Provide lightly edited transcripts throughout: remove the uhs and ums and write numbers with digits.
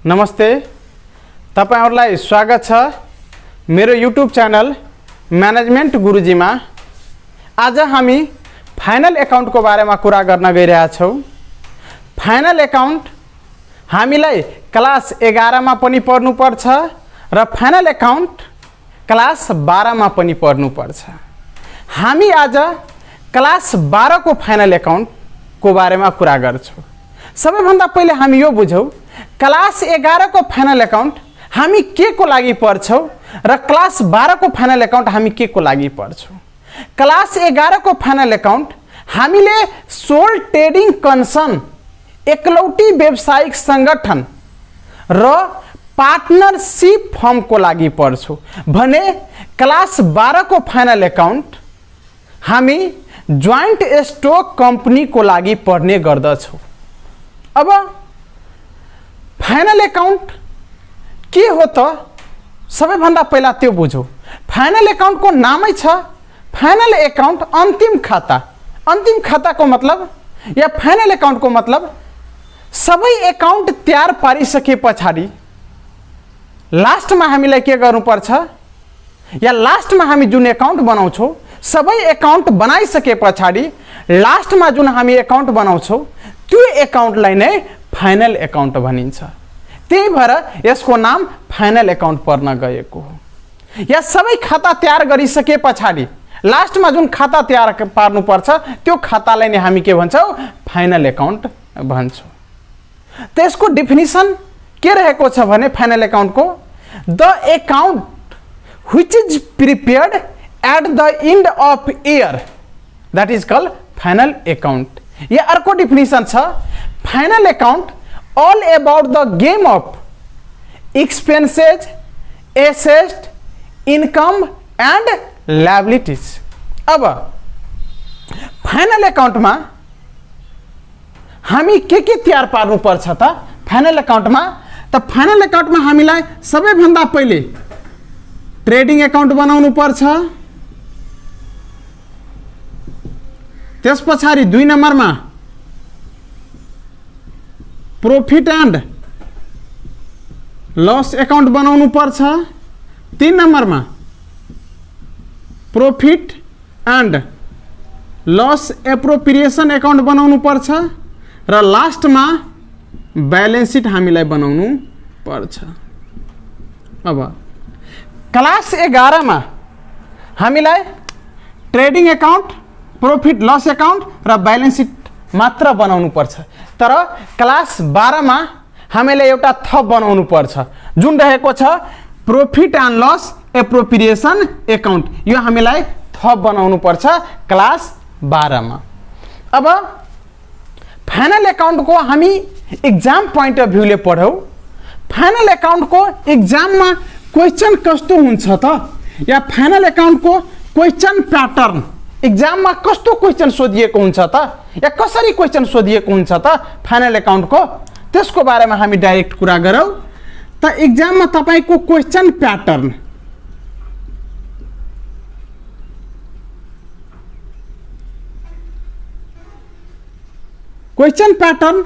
नमस्ते, तपाईहरुलाई स्वागत छ मेरो युट्युब च्यानल म्यानेजमेन्ट गुरुजीमा। आज हामी फाइनल अकाउन्टको बारेमा कुरा गर्न गइरहेका छौं। फाइनल अकाउन्ट हामीलाई क्लास 11 मा पनि पढ्नु पर्छ र फाइनल अकाउन्ट क्लास 12 मा पनि पढ्नु पर्छ। हामी आज क्लास 12 को फाइनल अकाउन्ट को बारेमा कुरा गर्छौं। सबैभन्दा पहिले हामी यो बुझौं, क्लास 11 को फाइनल अकाउन्ट हामी के को लागि पढ्छौं र क्लास 12 को फाइनल अकाउन्ट हामी के को लागि पढ्छौं। क्लास 11 को फाइनल अकाउन्ट हामीले सोल ट्रेडिङ कन्सर्न एकलौटी व्यावसायिक संगठन र पार्टनरशिप फर्म को लागि पढ्छौं भने क्लास 12 को फाइनल अकाउन्ट हामी ज्वाइन्ट स्टक कम्पनी को लागि पढ्ने गर्दछौं। अब फाइनल अकाउन्ट के हो त सबैभन्दा पहिला त्यो बुझौं। फाइनल अकाउन्ट को नामै छ फाइनल अकाउन्ट, अन्तिम खाता। अन्तिम खाता को मतलब या फाइनल अकाउन्ट को मतलब सबै अकाउन्ट तयार पारिसके पछाडी लास्ट में हामीलाई के गर्नु पर्छ या लास्ट में हामी जुन अकाउन्ट बनाउँछौं सबै अकाउन्ट बनाइसके पछाडी लास्ट में जुन हामी अकाउन्ट बनाउँछौं त्यो अकाउन्टलाई नै फाइनल अकाउन्ट भनिन्छ। त्यही भएर यसको नाम फाइनल अकाउन्ट पर्न गएको हो। या सबै खाता तयार गरिसके पछाडी लास्ट में जुन खाता तयार पार्नु पर्छ त्यो खातालाई नै हामी के भन्छौं, फाइनल अकाउन्ट भन्छौं। त्यसको डेफिनेसन के रहेको छ भने फाइनल अकाउन्ट को the account which is prepared at the end of year that is called final account. या अर्को डेफिनेसन छ final account all about the game of expenses, assets, income and liabilities। अब final account में हामी के तयार पार्नु पर्छ त फाइनल अकाउन्ट में त फाइनल अकाउन्ट में हामीलाई सबैभन्दा पहिले ट्रेडिङ अकाउन्ट बनाउनु पर्छ। त्यसपछि 2 नम्बर में प्रॉफिट एंड लॉस अकाउंट बनाउनु पर्छ। 3 नंबर में profit and loss appropriation account बनाउनु पर्छ र लास्ट में बैलेंस शीट हामीलाई बनाउनु पर्छ। अब क्लास 11 में हामीलाई trading account, profit loss account र बैलेंस शीट मात्र बनाउनु पर्छ। तर क्लास 12 में हामीलाई एउटा थप बनाउनु पर्छ जुन रहेको छ profit and loss appropriation account. यो हामीलाई थप बनाउनु पर्छ क्लास 12 में। अब फाइनल अकाउंट को हामी एग्जाम पॉइंट अफ व्यू ले पढौं। फाइनल अकाउंट को एग्जाम में क्वेश्चन कस्तो हुन्छ त या फाइनल अकाउंट को क्वेश्चन पैटर्न एग्जाम में कस्तो क्वेश्चन सोधिएको हुन्छ त या कसरी क्वेश्चन सोधिएको हुन्छ त फाइनल अकाउंट को त्यसको बारेमा हामी डाइरेक्ट कुरा गरौं। त एग्जाम में तपाईको क्वेश्चन पैटर्न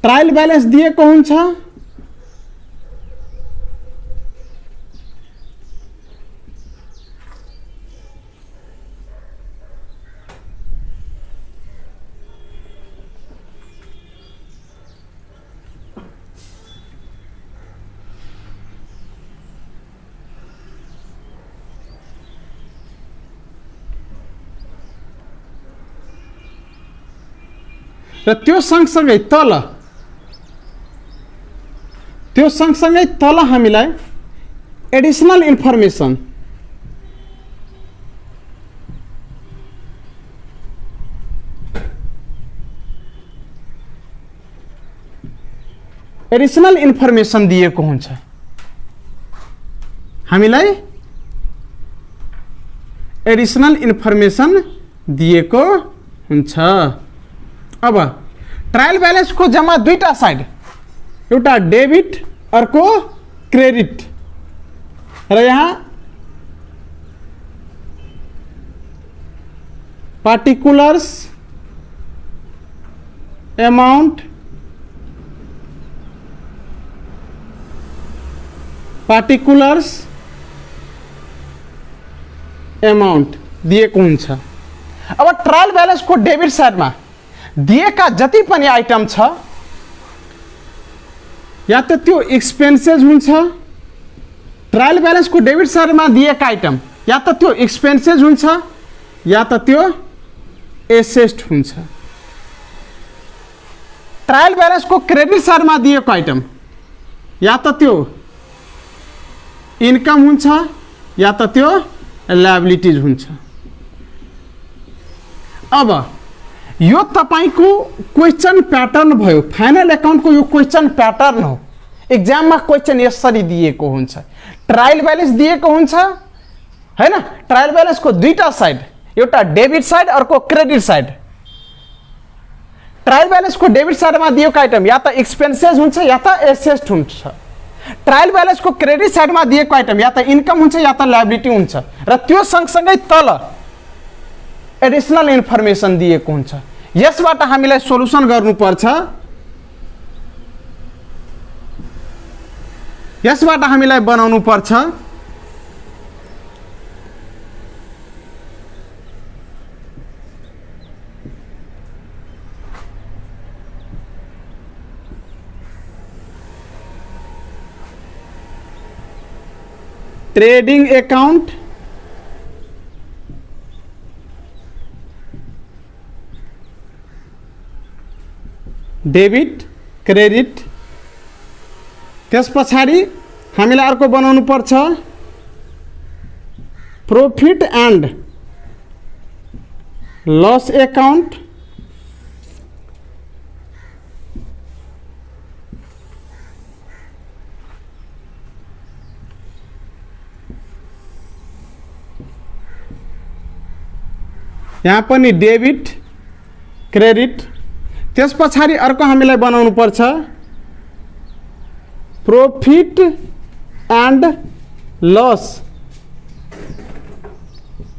ट्रायल बैलेंस दिएको हुन्छ। र त्यो सँगसँगै तल हामीलाई एडिशनल इन्फर्मेसन दिएको हुन्छ। हामीलाई एडिशनल इन्फर्मेसन दिएको हुन्छ। अब ट्रायल बैलेंस को जम्मा दुईटा साइड, एउटा डेबिट अर्को क्रेडिट र यहाँ पार्टिकुलर्स amount पार्टिकुलर्स एमाउन्ट दिएको हुन्छ। अब ट्रायल ब्यालेन्सको डेबिट साइडमा दिएका जति पनि आइटम छ या त त्यो एक्सपेन्सेस हुन्छ, ट्रायल ब्यालेन्सको डेबिट साइडमा दिएका आइटम या त त्यो एक्सपेन्सेस हुन्छ या त त्यो एसेट हुन्छ। ट्रायल ब्यालेन्सको क्रेडिट साइडमा दिएको आइटम या त त्यो इन्कम हुन्छ या त त्यो लायबिलिटीज हुन्छ। अब यो तपाईको क्वेश्चन प्याटर्न भयो, फाइनल एकाउन्टको यो क्वेश्चन प्याटर्न हो। एक्जाममा क्वेश्चन यसरी दिएको हुन्छ, ट्रायल ब्यालेन्स दिएको हुन्छ हैन, ट्रायल ब्यालेन्सको दुईटा साइड, एउटा डेबिट साइड अर्को क्रेडिट साइड। ट्रायल ब्यालेन्सको डेबिट साइडमा दिएको आइटम या त एक्सपेन्सेस हुन्छ या त एसेट हुन्छ। ट्रायल ब्यालेन्सको क्रेडिट साइडमा दिएको आइटम या त इन्कम हुन्छ या त लायबिलिटी हुन्छ र त्यो सँगसँगै तल एडिसनल इन्फर्मेसन दिएको हुन्छ। यसबाट हामीलाई सोलुसन गर्नुपर्छ, यसबाट हामीलाई बनाउनु पर्छ ट्रेडिंग अकाउंट, डेबिट क्रेडिट। त्यस पछाडि हामीलाई अर्को बनाउनु पर्छ प्रॉफिट एंड लॉस अकाउंट, यहाँ पनि डेबिट क्रेडिट। त्यस पछाडि अर्को हामीलाई बनाउनु पर्छ profit and loss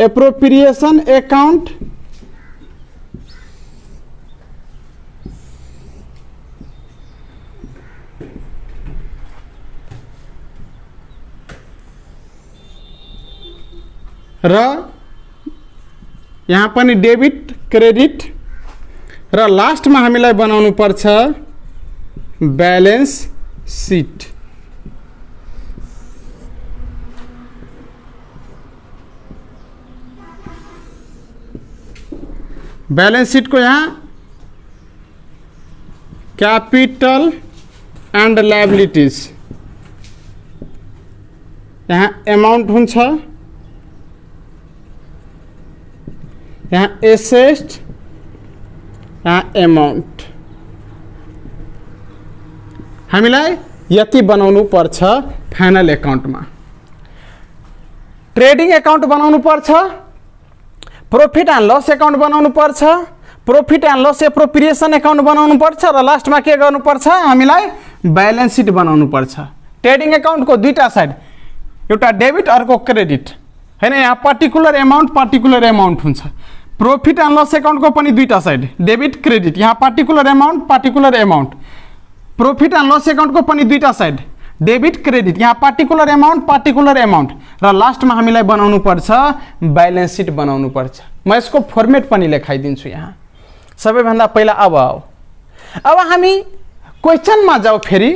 appropriation account, र यहाँ पनि डेबिट क्रेडिट र लास्टमा हामीलाई बनाउनु पर्छ बैलेंस शीट। बैलेंस शीट को यहाँ कैपिटल एंड लायबिलिटीज, यहाँ अमाउंट हुन्छ, यहाँ एसेट, यहाँ अमाउंट। हामीलाई यति बनाउनु पर्छ फाइनल अकाउंटमा। ट्रेडिंग अकाउंट बनाउनु पर्छ, प्रॉफिट एंड लॉस अकाउंट बनाउनु पर्छ, profit and loss appropriation account बनाउनु पर्छ र लास्टमा के गर्नु पर्छ, हामीलाई बैलेंस शीट बनाउनु पर्छ। ट्रेडिंग अकाउंट को दुईटा साइड, एउटा डेबिट अर्को क्रेडिट हैन, यहाँ पर्टिकुलर अमाउंट हुन्छ। प्रॉफिट एंड लॉस अकाउंट को पनि दुईटा साइड, डेबिट क्रेडिट, यहाँ particular amount. Profit and loss account को पनि दुईटा साइड, डेबिट क्रेडिट, यहाँ पर्टिकुलर अमाउंट र लास्टमा हामीलाई बनाउनु पर्छ बैलेंस शीट बनाउनु पर्छ। म यसको फर्मेट पनि लेखाइदिन्छु यहाँ। सबैभन्दा पहिला अब हामी क्वेश्चनमा जाऊ। फेरि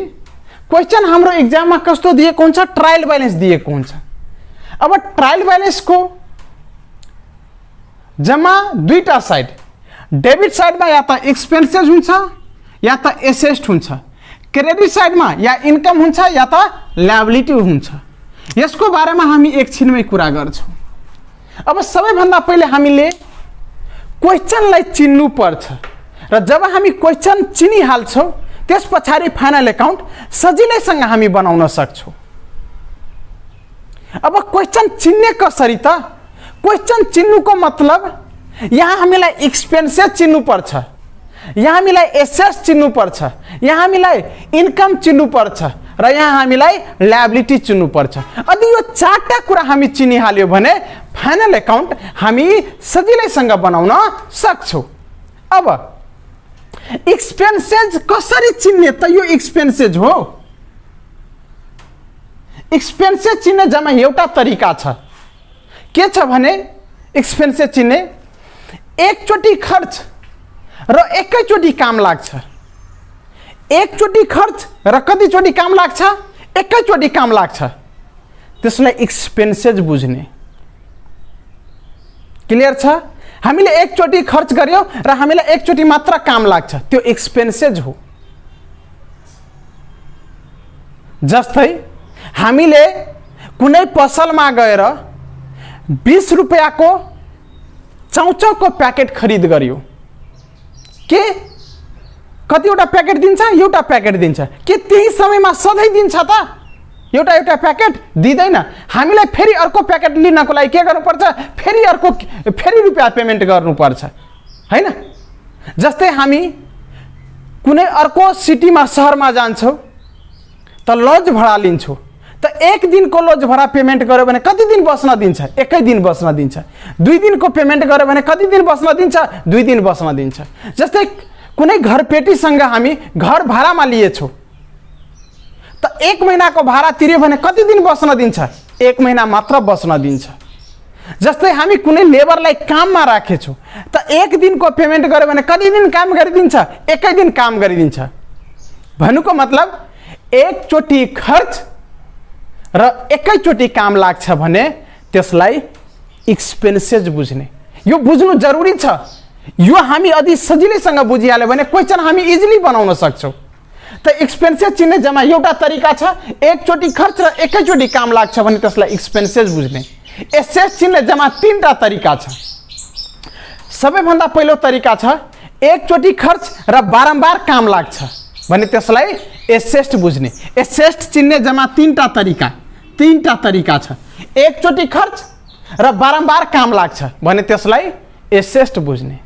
क्वेश्चन हाम्रो एक्जाममा कस्तो दिएको हुन्छ, ट्रायल बैलेंस दिएको हुन्छ। अब ट्रायल बैलेंस को जम्मा दुईटा साइड, डेबिट साइड में या तो एक्सपेन्सेस हुन्छ या तो एसेट हुन्छ, क्रेडिट साइड में या इन्कम हुन्छ या तो लायबिलिटी हुन्छ। यसको बारेमा हामी एकछिनमै कुरा गर्छौं। अब सबैभन्दा पहिले हामीले क्वेश्चनलाई चिन्नु पर्छ र जब हामी क्वेश्चन चिनिहाल्छौं त्यस पछाडि फाइनल अकाउन्ट सजिलैसँग हामी बनाउन सक्छौं। अब क्वेश्चन चिन्ने कसरी त? क्वेश्चन चिन्नुको मतलब यहाँ हामीलाई एक्सपेन्सेस चिन्नु पर्छ, यहाँ हामीलाई एसेट्स चिन्नु पर्छ, यहाँ हामीलाई इन्कम चिन्नु पर्छ र यहाँ हामीलाई लायबिलिटी चिन्नु पर्छ। यदि यो चारटा कुरा हामी चिनिहाल्यो भने फाइनल अकाउन्ट हामी सजिलैसँग बनाउन सक्छौं। अब एक्सपेन्सेस कसरी चिन्ने त? यो एक्सपेन्सेस हो, एक्सपेन्सेस चिन्ने जम्मा एउटा तरिका छ। के छ भने एक्सपेन्सेस चिन्ने एकचोटि खर्च र एकैचोटि काम लाग्छ। एकचोटि खर्च र कतिचोटि काम लाग्छ? एकैचोटि काम लाग्छ। त्यसलाई एक्सपेन्सेस बुझ्ने। क्लियर छ? हामीले एकचोटि खर्च गर्यो र हामीलाई एकचोटि मात्र काम लाग्छ, त्यो एक्सपेन्सेस हो। जस्तै हामीले कुनै पसलमा गएर 20 रुपैयाँको चाउचाउको प्याकेट खरिद गर्यो। के कतिवटा प्याकेट दिन्छ? एउटा प्याकेट दिन्छ। के त्यही समयमा सधैँ दिन्छ त? एउटा एउटा प्याकेट दिँदैन। हामीलाई फेरि अर्को प्याकेट लिनको लागि के गर्नुपर्छ? फेरि रुपियाँ पेमेन्ट गर्नुपर्छ, हैन? जस्तै हामी कुनै अर्को सिटीमा सहरमा जान्छौँ त लज भाडा लिन्छौँ, त एक दिनको लज भाडा पेमेन्ट गर्यो भने कति दिन बस्न दिन्छ? एकै दिन बस्न दिन्छ। 2 दिनको पेमेन्ट गर्यो भने कति दिन बस्न दिन्छ? 2 दिन बस्न दिन्छ। जस्तै कुनै घरपेटीसँग हामी घर भाडामा लिएछौँ त 1 महिनाको भाडा तिर्यो भने कति दिन बस्न दिन्छ? 1 महिना मात्र बस्न दिन्छ। जस्तै हामी कुनै लेबरलाई काममा राखेछौँ त 1 दिनको पेमेन्ट गर्यो भने कति दिन काम गरिदिन्छ? एकै दिन काम गरिदिन्छ। भन्नुको मतलब एकचोटि खर्च र एकैचोटि काम लाग्छ भने त्यसलाई एक्सपेन्सेस बुझ्ने। यो बुझ्नु जरुरी छ। यो हामी अझै सजिलैसँग बुझिहाल्यो भने क्वेसन हामी इजिली बनाउन सक्छौँ। त एक्सपेन्सेस चिन्ने जम्मा एउटा तरिका छ। एकचोटि खर्च र एकैचोटि काम लाग्छ भने त्यसलाई एक्सपेन्सेस बुझ्ने। एसेस चिन्ने जम्मा 3टा तरिका छ। सबैभन्दा पहिलो तरिका छ एकचोटि खर्च र बारम्बार काम लाग्छ भने त्यसलाई एसेस्ट बुझ्ने। एसेस्ट चिन्ने जम्मा 3टा तरिका छ। एकचोटि खर्च र बारम्बार काम लाग्छ भने त्यसलाई एसेस्ट बुझ्ने।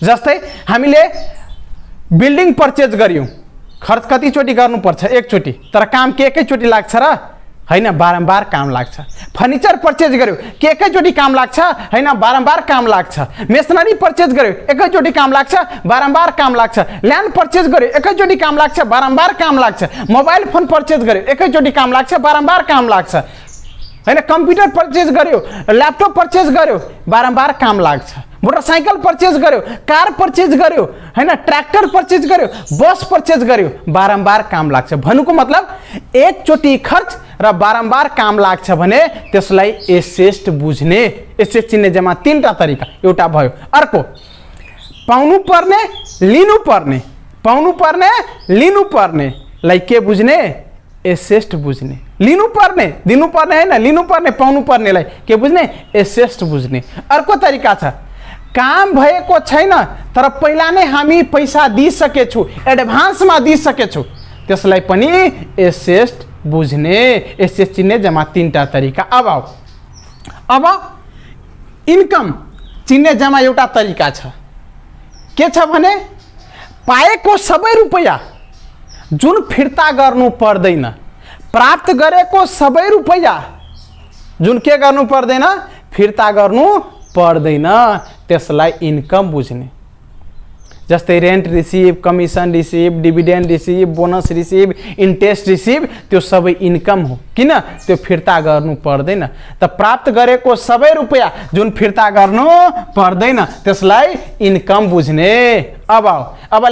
जस्तै हामीले बिल्डिङ पर्चेज गर्यौँ, खर्च कतिचोटि गर्नुपर्छ? एकचोटि, तर काम के एकैचोटि लाग्छ र? हैन, बारम्बार काम लाग्छ। फर्निचर पर्चेज गर्यो, के एकैचोटि काम लाग्छ? हैन, बारम्बार काम लाग्छ। मेसनरी पर्चेज गर्यो, एकैचोटि काम लाग्छ? बारम्बार काम लाग्छ। ल्यान्ड पर्चेज गर्यो, एकैचोटि काम लाग्छ? बारम्बार काम लाग्छ। मोबाइल फोन पर्चेज गर्यो, एकैचोटि काम लाग्छ? बारम्बार काम लाग्छ। हैन, कम्प्युटर पर्चेज गर्यो, ल्यापटप पर्चेज गर्यो, बारम्बार काम लाग्छ। मोटरसाइकल पर्चेज गर्यो, कार पर्चेज गर्यो, हैन, ट्र्याक्टर पर्चेज गर्यो, बस पर्चेज गर्यो, बारम्बार काम लाग्छ। भन्नुको मतलब एकचोटि खर्च र बारम्बार काम लाग्छ भने त्यसलाई एसेस्ट बुझ्ने। एसेस्ट चिन्ने जम्मा 3टा तरिका एउटा भयो। अर्को पाउनु पर्ने लिनु पर्ने। पाउनु पर्ने लिनु पर्नेलाई के बुझ्ने? एसेस्ट बुझ्ने। लिनु पर्ने दिनु पर्ने हैन, लिनु पर्ने पाउनु पर्नेलाई के बुझ्ने? एसेस्ट बुझ्ने। अर्को तरिका छ काम भएको छैन तर पहिला नै हामी पैसा दिइसकेछु, एडभान्समा दिइसकेछु, त्यसलाई पनि एसेस्ट बुझ्ने। एसेस्ट चिन्ने जम्मा 3टा तरिका। अब इन्कम चिन्ने जम्मा एउटा तरिका छ। के छ भने पाएको सबै रुपैयाँ जुन फिर्ता गर्नु पर्दैन, प्राप्त गरेको सबै रुपैयाँ जुन के गर्नु पर्दैन? फिर्ता गर्नु पर्दैन, त्यसलाई इन्कम बुझ्ने। जस्तै rent receive, commission receive, dividend receive, bonus receive, interest receive, त्यो सबै इन्कम हो। किन? त्यो फिर्ता गर्नु पर्दैन। त प्राप्त गरेको सबै रुपैयाँ जुन फिर्ता गर्नु पर्दैन त्यसलाई इन्कम बुझ्ने। अब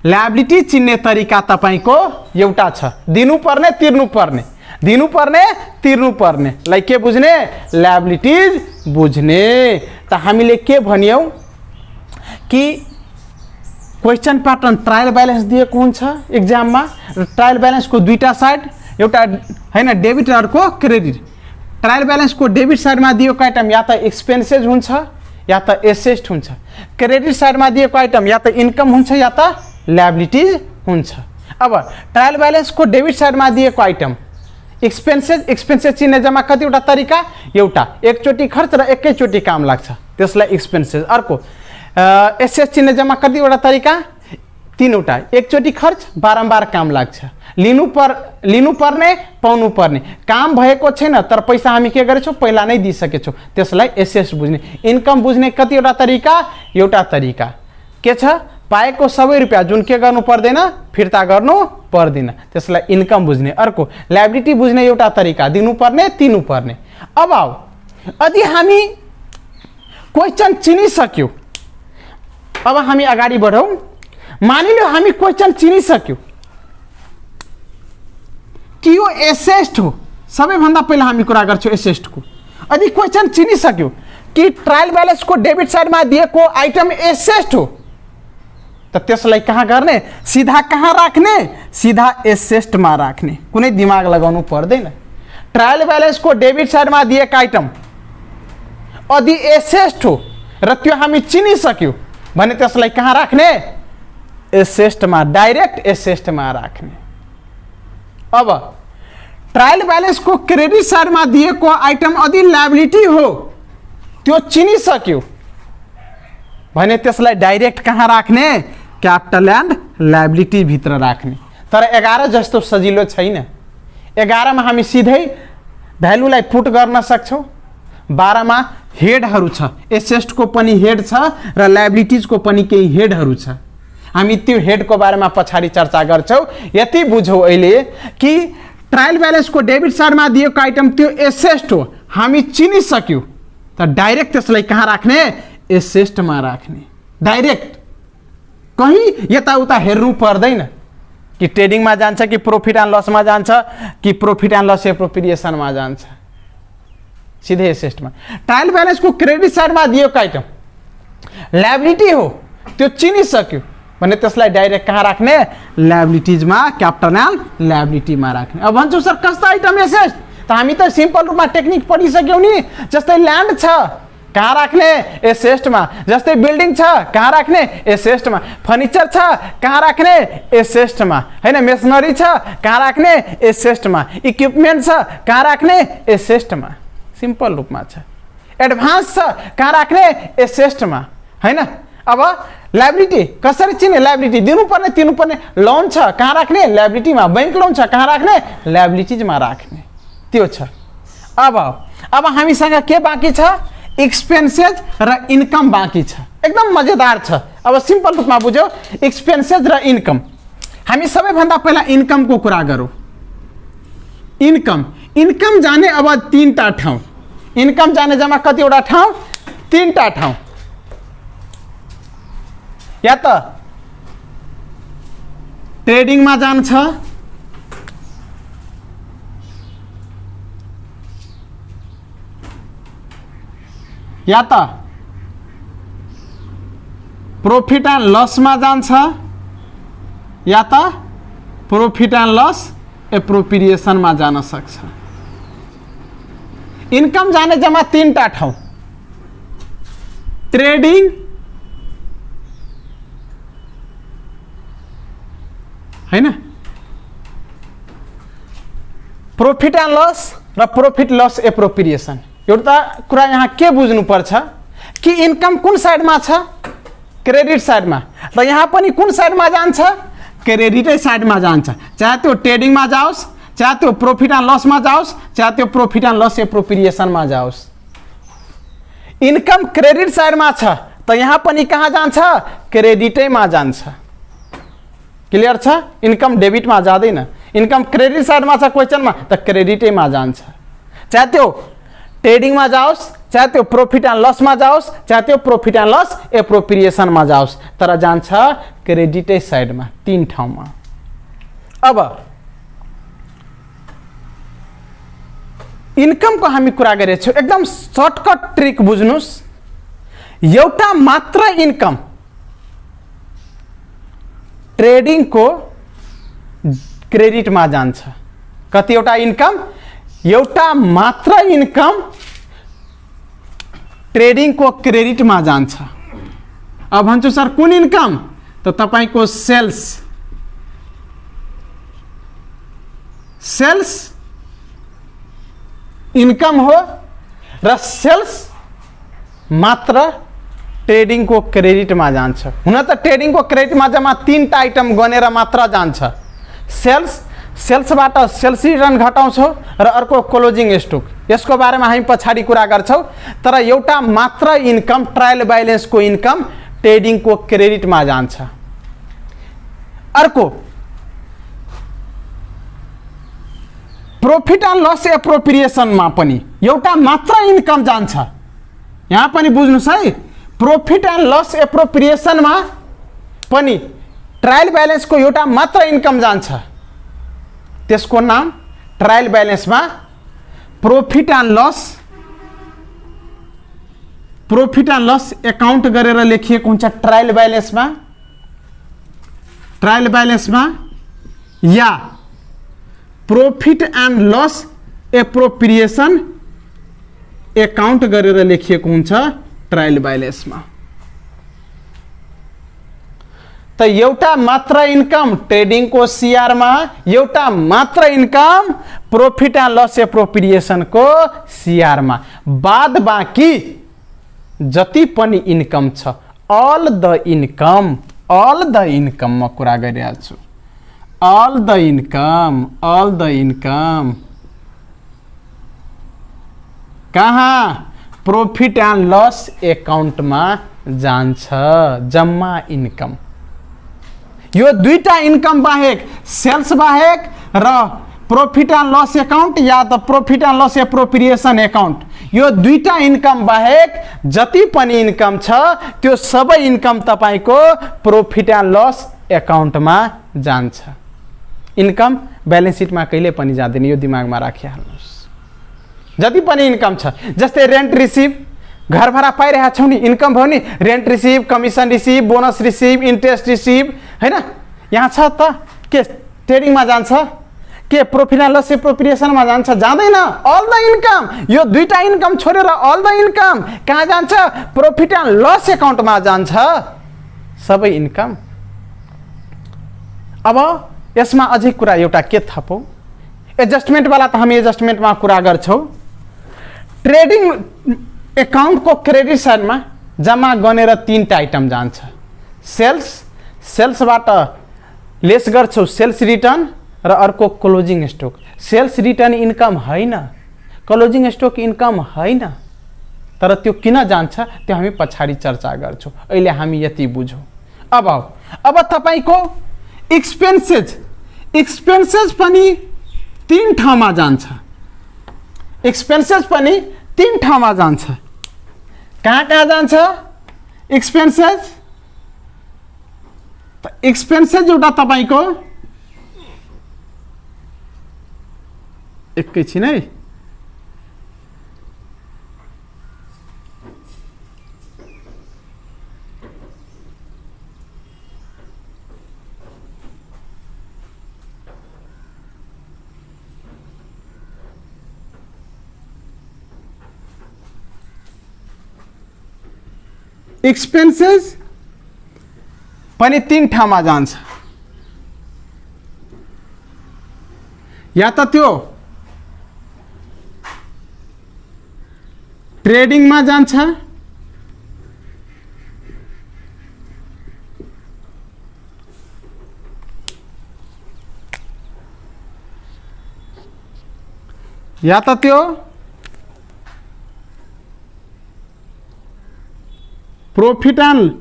ल्याबिलिटी चिन्ने तरिका तपाईको एउटा छ। दिनुपर्ने तिर्नुपर्ने, दिनुपर्ने तिर्नुपर्नेलाई के बुझ्ने? ल्याबिलिटिज बुझ्ने। त हामीले के भनियौ कि क्वेश्चन प्याटर्न ट्रायल ब्यालेन्स दिएको हुन्छ एक्जाममा। ट्रायल ब्यालेन्सको 2टा साइड, एउटा हैन डेबिट र अर्को क्रेडिट। ट्रायल ब्यालेन्सको डेबिट साइडमा दिएको आइटम या त एक्सपेन्सेस हुन्छ या त एसेस्ट हुन्छ। क्रेडिट साइडमा दिएको आइटम या त इन्कम हुन्छ या त ल्याबिलिटिज हुन्छ। अब ट्रायल ब्यालेन्सको डेबिट साइडमा दिएको आइटम एक्सपेन्सेस चिन्ने जम्मा कतिवटा तरिका? एउटा। एकचोटि खर्च र एकैचोटि काम लाग्छ, त्यसलाई एक्सपेन्सेस। अर्को एसेस चिन्ने जम्मा कतिवटा तरिका? 3वटा। एकचोटि खर्च, बारम्बार काम लाग्छ। लिनुपर्ने पाउनु पर्ने, काम भएको छैन तर पैसा हामी के गरेछौँ? पहिला नै दिइसकेछौँ, त्यसलाई एसेस बुझ्ने। इन्कम बुझ्ने कतिवटा तरिका? एउटा तरिका। के छ? पाएको सबै रुपियाँ जुन के गर्नु पर्दैन फिर्ता गर्नु पर्दैन, त्यसलाई इन्कम बुझ्ने। अर्को लायबिलिटी बुझ्ने एउटा तरिका, दिनुपर्ने तिर्नुपर्ने। अब आऊ, यदि हामी क्वेसन चिनिसक्यौँ, अब हामी अगाडि बढौँ। मानिलियो हामी क्वेसन चिनिसक्यौँ कि यो एसेस्ट हो, सबैभन्दा पहिला हामी कुरा गर्छौँ एसेस्टको। यदि क्वेसन चिनिसक्यौँ कि ट्रायल ब्यालेन्सको डेबिट साइडमा दिएको आइटम एसेस्ट हो, त त्यसलाई कहाँ गर्ने, सीधा कहाँ राख्ने, सीधा एसेस्टमा राख्ने, कुनै दिमाग लगाउनु पर्दैन। ट्रायल ब्यालेन्सको डेबिट साइडमा दिएको आइटम यदि एसेस्ट हो र त्यो हामी चिनिसक्यौँ भने त्यसलाई कहाँ राख्ने, एसेस्टमा, डाइरेक्ट एसेस्टमा राख्ने। अब ट्रायल ब्यालेन्सको क्रेडिट साइडमा दिएको आइटम यदि लायबिलिटी हो, त्यो चिनिसक्यो भने त्यसलाई डाइरेक्ट कहाँ राख्ने, क्यापिटल एन्ड लायबिलिटी भित्र राख्ने। तर 11 जस्तो सजिलो छैन। 11 मा हामी सिधै भ्यालुलाई पुट गर्न सक्छौँ। 12 मा हेडहरू छ, एसेस्टको पनि हेड छ र लायबिलिटिजको पनि केही हेडहरू छ। हामी त्यो हेडको बारेमा पछाडि चर्चा गर्छौँ। यति बुझौँ अहिले कि ट्रायल ब्यालेन्सको डेबिट साइडमा दिएको आइटम त्यो एसेस्ट हो, हामी चिनिसक्यौँ त डाइरेक्ट त्यसलाई कहाँ राख्ने, एसेस्टमा राख्ने। डाइरेक्ट कहीँ यताउता हेर्नु पर्दैन कि ट्रेडिङमा जान्छ कि प्रॉफिट एन्ड लसमा जान्छ कि प्रॉफिट एन्ड लस एप्रोप्रिएसनमा जान्छ, सिधै एसेस्टमा। ट्रायल ब्यालेन्सको क्रेडिट साइडमा दिएको आइटम लायबिलिटी हो, त्यो चिनिसक्यो भने त्यसलाई डाइरेक्ट कहाँ राख्ने, लायबिलिटिजमा, क्यापिटल एन्ड लायबिलिटीमा राख्ने। अब भन्छु सर कस्तो आइटम एसेस्ट, त हामी त सिम्पल रूपमा टेक्निक पढिसक्यौँ नि। जस्तै ल्यान्ड छ कहाँ राख्ने, एसेस्टमा। जस्तै बिल्डिङ छ कहाँ राख्ने, एसेस्टमा। फर्निचर छ कहाँ राख्ने, एसेस्टमा, हैन। मेसनरी छ कहाँ राख्ने, एसेस्टमा। इक्विपमेन्ट छ कहाँ राख्ने, एसेस्टमा, सिम्पल रूपमा छ। एडभान्स छ कहाँ राख्ने, एसेस्टमा, हैन। अब लायबिलिटी कसरी चिन्ने, लायबिलिटी दिनुपर्ने तिर्नुपर्ने। लोन छ कहाँ राख्ने, लायबिलिटीमा। बैंक लोन छ कहाँ राख्ने, लायबिलिटिजमा राख्ने, त्यो छ। अब हामीसँग के बाँकी छ, एक्सपेन्सेस र इन्कम बाँकी छ। एकदम मजेदार छ। अब सिम्पल रूपमा बुझ्यौ, एक्सपेन्सेस र इन्कम। हामी सबैभन्दा पहिला इन्कमको कुरा गरौँ। इन्कम जाने अब 3टा ठाउँ। इन्कम जाने जम्मा कतिवटा ठाउँ, 3टा ठाउँ। या त ट्रेडिङमा जान्छ, या त प्रॉफिट एन्ड लसमा जान्छ, या त प्रॉफिट एन्ड लस एप्रोप्रिएसनमा जान सक्छ। इन्कम जाने जम्मा 3टा ठाउँ, ट्रेडिङ, हैन, प्रॉफिट एन्ड लस र प्रॉफिट लस एप्रोप्रिएसन। एउटा कुरा यहाँ के बुझ्नुपर्छ कि इन्कम कुन साइडमा छ, क्रेडिट साइडमा, र यहाँ पनि कुन साइडमा जान्छ, क्रेडिटै साइडमा जान्छ। चाहे त्यो ट्रेडिङमा जाओस्, चाहे त्यो प्रॉफिट एन्ड लसमा जाओस्, चाहे त्यो प्रॉफिट एन्ड लस एप्रोप्रिएसनमा जाओस्। इन्कम क्रेडिट साइडमा छ त यहाँ पनि कहाँ जान्छ, क्रेडिटैमा जान्छ। क्लियर छ। इन्कम डेबिटमा जाँदैन। इन्कम क्रेडिट साइडमा छ क्वेसनमा त क्रेडिटैमा जान्छ। चाहे त्यो ट्रेडिङमा जाओस्, चाहे त्यो प्रॉफिट एन्ड लसमा जाओस्, चाहे त्यो प्रॉफिट एन्ड लस एप्रोप्रिएसनमा जाओस्, तर जान्छ क्रेडिटै साइडमा, 3 ठाउँमा। अब इन्कमको हामी कुरा गरेका छौँ। एकदम सर्टकट ट्रिक बुझ्नुस्। एउटा मात्र इन्कम ट्रेडिङको क्रेडिटमा जान्छ। कतिवटा इन्कम, एउटा मात्र इन्कम ट्रेडिङको क्रेडिटमा जान्छ। अब भन्छु सर कुन इन्कम, त तपाईको सेल्स इन्कम हो र सेल्स मात्र ट्रेडिङको क्रेडिटमा जान्छ। हुन त ट्रेडिङको क्रेडिटमा जम्मा 3टा आइटम गनेर मात्र जान्छ। सेल्सबाट सेल्स रिटर्न घटाउँछौँ र अर्को क्लोजिङ स्टक। यसको बारेमा हामी पछाडि कुरा गर्छौँ। तर एउटा मात्र इन्कम, ट्रायल ब्यालेन्सको इन्कम ट्रेडिङको क्रेडिटमा जान्छ। अर्को प्रॉफिट एन्ड लस एप्रोप्रिएसनमा पनि एउटा मात्र इन्कम जान्छ। यहाँ पनि बुझ्नुस् है, प्रॉफिट एन्ड लस एप्रोप्रिएसनमा पनि ट्रायल ब्यालेन्सको एउटा मात्र इन्कम जान्छ, त्यसको नाम ट्रायल ब्यालेन्समा प्रॉफिट एन्ड लस एकाउन्ट गरेर लेखिएको हुन्छ ट्रायल ब्यालेन्समा या profit and loss appropriation account गरेर लेखिएको हुन्छ ट्रायल ब्यालेन्समा। त एउटा मात्र इन्कम ट्रेडिङको सिआरमा, एउटा मात्र इन्कम प्रॉफिट एन्ड लस एप्रोप्रिएसनको सिआरमा, बाद बाँकी जति पनि इन्कम छ अल द इन्कम म कुरा गरिरहेको छु, अल द इन्कम कहाँ प्रॉफिट एन्ड लस एकाउन्टमा जान्छ, जम्मा इन्कम। यो दुईटा इन्कम बाहेक, सेल्स बाहेक र प्रॉफिट एन्ड लस एकाउन्ट या त profit and loss appropriation account, यो दुईटा इन्कम बाहेक जति पनि इन्कम छ त्यो सबै इन्कम तपाईको प्रॉफिट एन्ड लस एकाउन्टमा जान्छ। इन्कम ब्यालेन्स सिटमा कहिले पनि जाँदैन, यो दिमागमा राखिहाल्नुहोस्। जति पनि इन्कम छ, जस्तै रेन्ट रिसिभ, घर भाडा पाइरहेका छौँ नि, इन्कम भयो नि, rent receive, commission receive, bonus receive, interest receive, हैन, यहाँ छ त के ट्रेडिङमा जान्छ, के प्रॉफिट एन्ड लस एप्रोप्रिएसनमा जान्छ, जाँदैन। अल द इन्कम, यो दुईटा इन्कम छोडेर अल द इन्कम कहाँ जान्छ, प्रॉफिट एन्ड लस एकाउन्टमा जान्छ सबै इन्कम। अब यसमा अझै कुरा एउटा के थपौँ, एडजस्टमेन्ट वाला त हामी एडजस्टमेन्टमा कुरा गर्छौँ। ट्रेडिङ एकाउन्टको क्रेडिट साइडमा जम्मा गनेर तीनटा आइटम जान्छ। सेल्सबाट लेस गर्छौँ सेल्स रिटर्न र अर्को closing stock. Sales return income हैन, क्लोजिङ स्टक इन्कम हैन, तर त्यो किन जान्छ त्यो हामी पछाडि चर्चा गर्छौँ। अहिले हामी यति बुझौँ। अब तपाईको एक्सपेन्सेस पनि तीन ठाउँमा जान्छ। एक्सपेन्सेस पनि तीन ठाउँमा जान्छ। कहाँ जान्छ एक्सपेन्सेस? एक्सपेन्सेस एउटा तपाईको एकैछिन है, एक्सपेन्सेस पनि तीन ठाउँमा जान्छ। या त त्यो ट्रेडिङमा जान्छ, या त त्यो प्रॉफिट एन्ड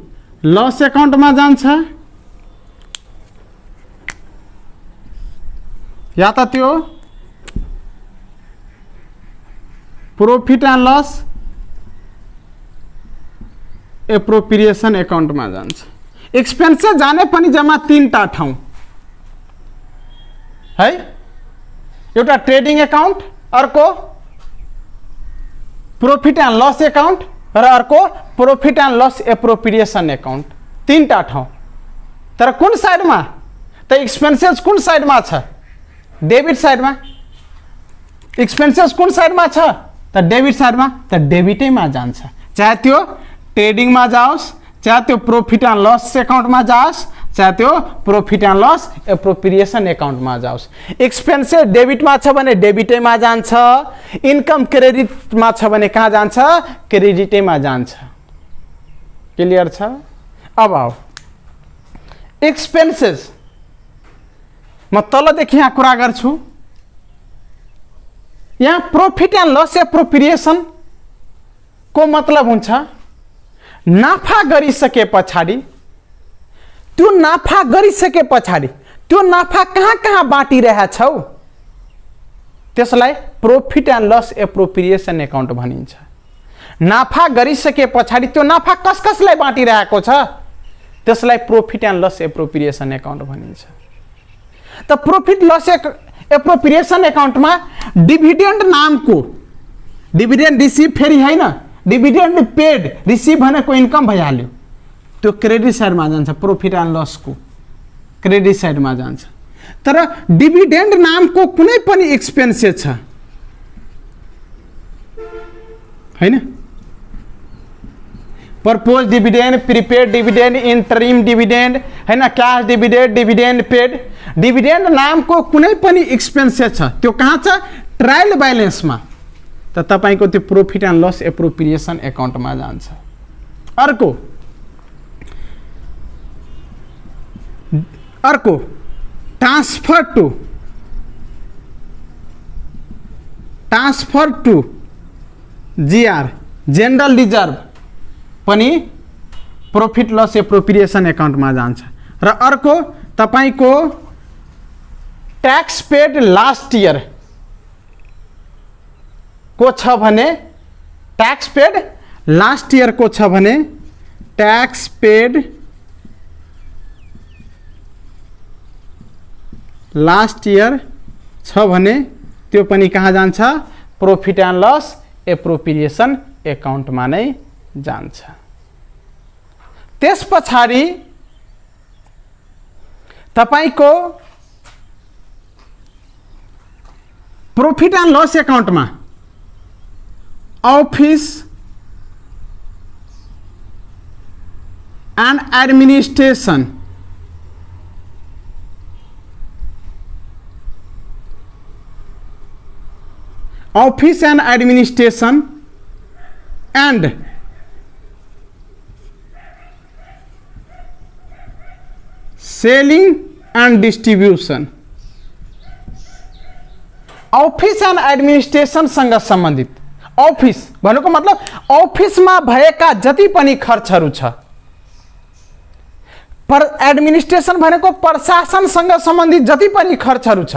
लस एकाउन्टमा जान्छ, या त त्यो प्रॉफिट एन्ड लस एप्रोप्रिएसन एकाउन्टमा जान्छ। एक्सपेन्सेस जाने पनि जम्मा तीनटा ठाउँ है, एउटा ट्रेडिङ एकाउन्ट, अर्को प्रॉफिट एन्ड लस एकाउन्ट र अर्को profit and loss appropriation account, तीनटा ठाउँ। तर कुन साइडमा त एक्सपेन्सेस कुन साइडमा छ? डेबिट साइडमा। एक्सपेन्सेस कुन साइडमा छ त? डेबिट साइडमा। त डेबिटैमा जान्छ, चाहे त्यो ट्रेडिङमा जाओस्, चाहे त्यो प्रॉफिट एन्ड लस एकाउन्टमा जाओस्, चाहे त्यो प्रॉफिट एन्ड लस एप्रोप्रिएसन एकाउन्टमा जाओस्। एक्सपेन्सेस डेबिटमा छ भने डेबिटैमा जान्छ, इन्कम क्रेडिटमा छ भने कहाँ जान्छ? क्रेडिटैमा जान्छ। क्लियर छ? अब आओ एक्सपेन्सेस, म तलदेखि यहाँ कुरा गर्छु। यहाँ प्रॉफिट एन्ड लस एप्रोप्रिएसन को मतलब हुन्छ नाफा गरिसके पछाडि त्यो नाफा गरिसके पछाडि त्यो नाफा कहाँ कहाँ बाँटिरहेछौ त्यसलाई profit and loss appropriation account भनिन्छ। नाफा गरिसके पछाडि त्यो नाफा कसलाई बाँटिरहेको छ त्यसलाई profit and loss appropriation account भनिन्छ। त प्रॉफिट लस एप्रोप्रिएसन एकाउन्टमा डिभिडेन्ड नामको डिभिडेन्ड रिसिभ फेरि हैन, डिभिडेन्ड पेड रिसिभ भनेको इन्कम भइहाल्यो, त्यो क्रेडिट साइडमा जान्छ, प्रॉफिट एन्ड लसको क्रेडिट साइडमा जान्छ। तर डिभिडेन्ड नामको कुनै पनि एक्सपेन्सेस छ हैन, propose dividend, prepaid dividend, interim dividend हैन, cash dividend, dividend paid, dividend नामको कुनै पनि एक्सपेन्सेस छ त्यो कहाँ छ ट्रायल ब्यालेन्समा, त तपाईको त्यो प्रॉफिट एन्ड लस एप्रोप्रिएसन एकाउन्टमा जान्छ। अर्को transfer to GR general reserve पनि प्रॉफिट लस एप्रोप्रिएसन एकाउन्टमा जान्छ। र अर्को तपाईको ट्याक्स पेड लास्ट इयर को छ भने ट्याक्स पेड लास्ट इयर को छ भने ट्याक्स पेड लास्ट इयर छ भने त्यो पनि कहाँ जान्छ प्रॉफिट एन्ड लस एप्रोप्रिएसन एकाउन्टमा नै जान्छ। त्यस पछाडि तपाईको प्रॉफिट एन्ड लस एकाउन्टमा office and administration office and administration and selling and distribution office and administration सँग सम्बन्धित ऑफिस भनेको मतलब ऑफिस में भएका जति पनि खर्चहरू छ, पर एडमिनिस्ट्रेशन भनेको प्रशासन सँग सम्बन्धित जति पनि खर्चहरू छ,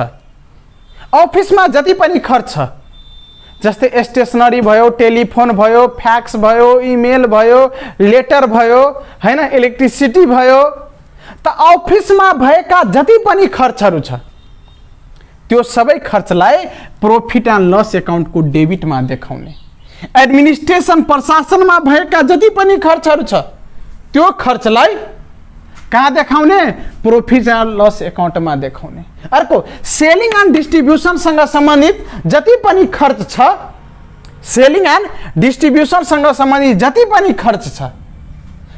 ऑफिस में जति पनि खर्च छ जस्तै स्टेशनरी भयो, टेलिफोन भयो, फ्याक्स भयो, इमेल भयो, लेटर भयो हैन, इलेक्ट्रिसिटी भयो, त ऑफिस में भएका जति पनि खर्चहरू छ त्यो सबै खर्चलाई प्रॉफिट एन्ड लस एकाउन्ट को डेबिट में देखाउने। एडमिनिस्ट्रेशन प्रशासन में भएका जति पनि खर्चहरू छ त्यो खर्चलाई कहाँ देखाउने प्रॉफिट एन्ड लस एकाउन्ट में देखाउने। अर्को सेलिंग एन्ड डिस्ट्रीब्यूशन सँग सम्बन्धित जति पनि खर्च छ, सेलिंग एन्ड डिस्ट्रीब्यूशन सँग सम्बन्धित जति पनि खर्च छ,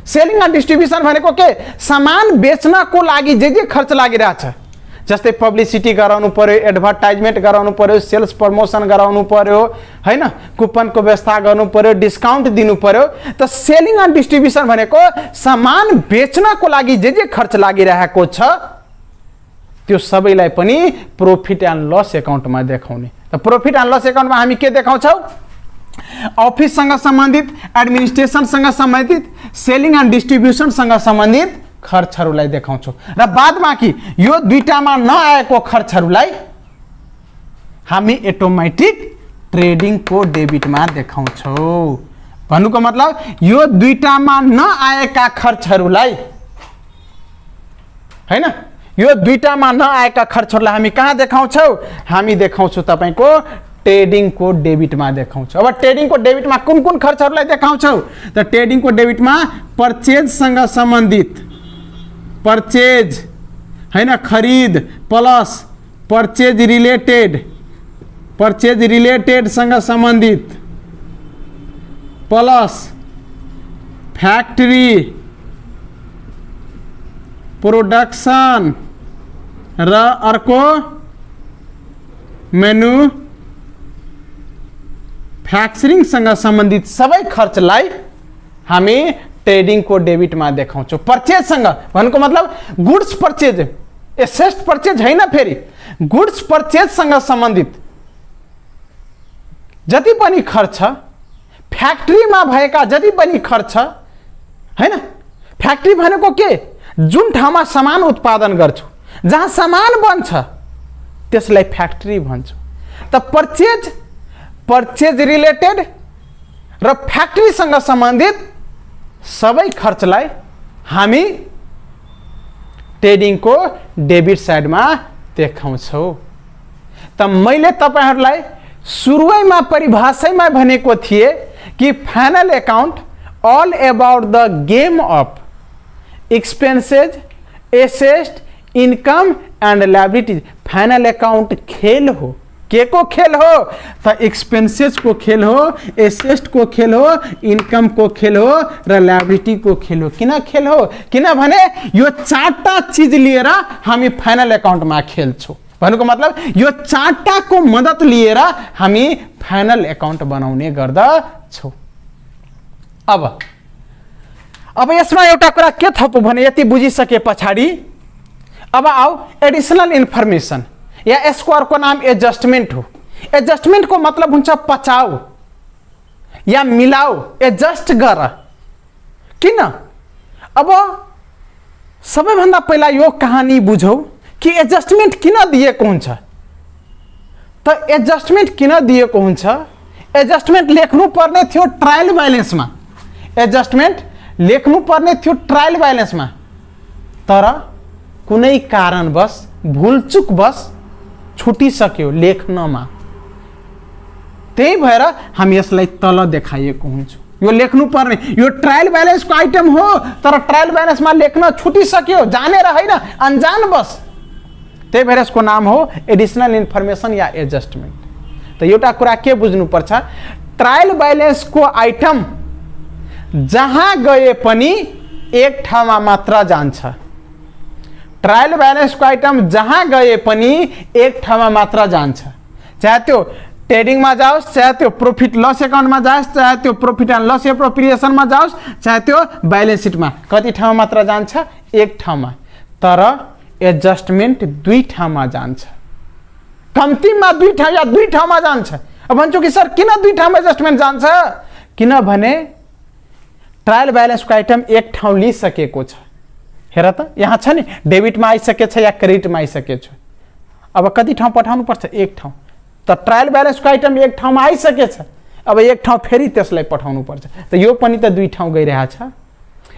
सेलिंग एन्ड डिस्ट्रीब्यूशन भनेको के सामान बेच्नको लागि जे खर्च लागिरहेछ जस्तै पब्लिसिटी गराउनु पर्यो, एडभर्टाइजमेन्ट गराउनु पर्यो, सेल्स प्रमोशन गराउनु पर्यो हैन, कुपनको व्यवस्था गर्नु पर्यो, डिस्काउन्ट दिनु पर्यो, त सेलिङ एन्ड डिस्ट्रिब्युसन भनेको सामान बेच्नको लागि जे खर्च लागिरहेको छ त्यो सबैलाई पनि प्रॉफिट एन्ड लस एकाउन्टमा देखाउने। त प्रॉफिट एन्ड लस एकाउन्टमा हामी के देखाउँछौ अफिससँग सम्बन्धित, एडमिनिस्ट्रेसनसँग सम्बन्धित, सेलिङ एन्ड डिस्ट्रिब्युसनसँग सम्बन्धित खर्चहरूलाई देखाउँछौ र बाद बाँकी यो दुईटामा नआएको खर्चहरूलाई हामी अटोमेटिक ट्रेडिङ को डेबिटमा देखाउँछौ। भन्नुको मतलब यो दुईटामा नआएका खर्चहरूलाई हैन, यो दुईटामा नआएका खर्चहरूलाई हामी कहाँ देखाउँछौ, हामी देखाउँछौ तपाईको ट्रेडिङ को डेबिटमा देखाउँछौ। अब ट्रेडिङ को डेबिटमा कुन कुन खर्चहरूलाई देखाउँछौ त ट्रेडिङ को डेबिटमा परचेजसँग सम्बन्धित परचेज हैन, खरीद प्लस परचेज रिलेटेड सँग सम्बन्धित प्लस फैक्ट्री प्रोडक्शन र अर्को मैन्युफैक्चरिंग सँग सम्बन्धित सबै खर्चलाई हामी ट्रेडिङ को डेबिट में देखाउँछौ। परचेज सँग भनेको मतलब गुड्स परचेज, एसेट परचेज हैन, फेरि गुड्स परचेज सँग सम्बन्धित जति पनि खर्च, फ्याक्ट्री में भएका जति पनि खर्च हैन, फ्याक्ट्री भनेको के जुन ठाउँमा सामान उत्पादन गर्छु जहाँ सामान बन्छ त्यसलाई फ्याक्ट्री भन्छु। त पर्चेज रिलेटेड र फ्याक्ट्रीसँग सम्बन्धित सबै खर्चलाई हामी ट्रेडिङको डेबिट साइडमा देखाउँछौँ। त मैले तपाईहरुलाई सुरुवातमा परिभाषामा भनेको थिए कि final account all about the game of expenses asset income and liabilities. Final account खेल हो, के को खेल हो तो एक्सपेंसेस को खेल हो, एसेट को खेल हो, इनकम को खेल हो र लायबिलिटी को खेल हो। किन खेल हो किनभने यो चारटा चीज लिएर हामी फाइनल अकाउंट में खेल्छौं। भन्नुको मतलब यो चारटा को मदत लिएर हामी फाइनल अकाउंट बनाउने गर्दछौं। अब यसमा एउटा कुरा के थप्नु भने यति बुझिसके पछाडी अब आओ एडिशनल इन्फर्मेसन या यसको अर्को नाम एडजस्टमेंट हो। एडजस्टमेंट को मतलब हुन्छ पचाऊ या मिलाऊ, एडजस्ट गर। किन? अब सबैभन्दा पहिला यो कहानी बुझौ कि एडजस्टमेंट किन दिएको हुन्छ। त एडजस्टमेंट किन दिएको हुन्छ? एडजस्टमेंट लेख्नु पर्ने थियो ट्रायल ब्यालेन्समा। एडजस्टमेंट लेख्नु पर्ने थियो ट्रायल ब्यालेन्समा, तर कुनै कारणवश भुलचुकवश छुटिसक्यो लेख्नमा। त्यही भएर हामी यसलाई तल देखाइएको हुन्छ। यो लेख्नु पर्ने यो ट्रायल ब्यालेन्सको आइटम हो, तर ट्रायल ब्यालेन्समा लेख्न छुटिसक्यो, जानेर हैन अनजानवश। त्यही भएर यसको नाम हो एडिशनल इन्फर्मेसन या एडजस्टमेंट। त एउटा कुरा के बुझ्नुपर्छ, ट्रायल ब्यालेन्सको आइटम जहाँ गए पनि एक ठाउँमा मात्र जान्छ। ट्रायल बैलेंस को आइटम जहाँ गए पनि एक ठाउँमा मात्र जान्छ। चाहे त्यो ट्रेडिङ में जाओस्, चाहे त्यो प्रॉफिट लस अकाउंट में जाओस्, चाहे त्यो प्रॉफिट एंड लस एप्रोप्रिएशन में जाओस्, चाहे त्यो बैलेंस शीट में कति ठाउँमा मात्र जान्छ? एक ठाउँमा। तर एडजस्टमेंट दुई ठाउँमा जान्छ। कम्तीमा दुई ठाउँ या दुई ठाउँमा जान्छ। अब भन्छु कि सर किन दुई ठाउँमा एडजस्टमेंट जान्छ? किनभने ट्रायल बैलेंस को आइटम एक ठाउँ लिइसकेको छ। हेर त यहाँ छ नि, डेबिट में आइसकेछ या क्रेडिट में आइसकेछ। अब कति ठाउँ पठाउनु पर्छ? एक ठाउँ। त ट्रायल बैलेंस को आइटम एक ठाउँमा आइसकेछ, अब एक ठाउँ फेरि त्यसलाई पठाउनु पर्छ। त यो पनि त दुई ठाउँ गइरहेछ।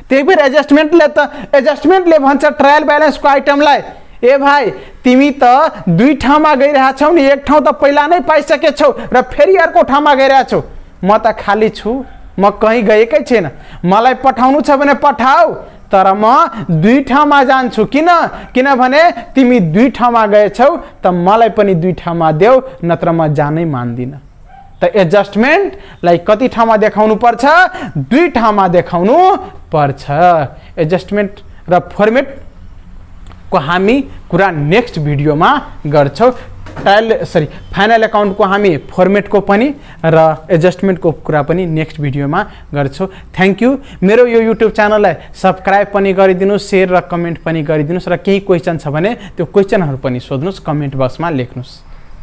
त्यही भएर एडजस्टमेन्टले भन्छ ट्रायल बैलेंस को आइटमलाई, ए भाइ तिमी त दुई ठाउँमा गइरहेछौ नि, एक ठाउँ त पहिला नै पाइसकेछौ र फेरि अर्को ठाउँमा गइरहेछौ। म त खाली छु, म कहीँ गएकै छैन। मलाई पठाउनु छ भने पठाऊ, तर म दुई ठाउँमा जान्छु। किनभने तिमी दुई ठाउँमा गएछौ त मलाई पनि दुई ठाउँमा देऊ, नत्र म जानै मान्दिन। त एडजस्टमेन्टलाई कति ठाउँमा देखाउनु पर्छ? दुई ठाउँमा देखाउनु पर्छ। एडजस्टमेन्ट र फर्मेट को हामी कुरा नेक्स्ट भिडियोमा गर्छौं। फाइनल अकाउंट को हामी फर्मेट को पनि र एडजस्टमेंट को कुरा पनि नेक्स्ट भिडियोमा गर्छौं। Thank you. मेरो यो यूट्यूब च्यानललाई सब्स्क्राइब पनि गरिदिनुस्, शेयर र कमेन्ट पनि गरिदिनुस्, र केही क्वेशन छ भने त्यो क्वेशनहरु पनि सोध्नुस्, कमेन्ट बक्समा लेख्नुस्।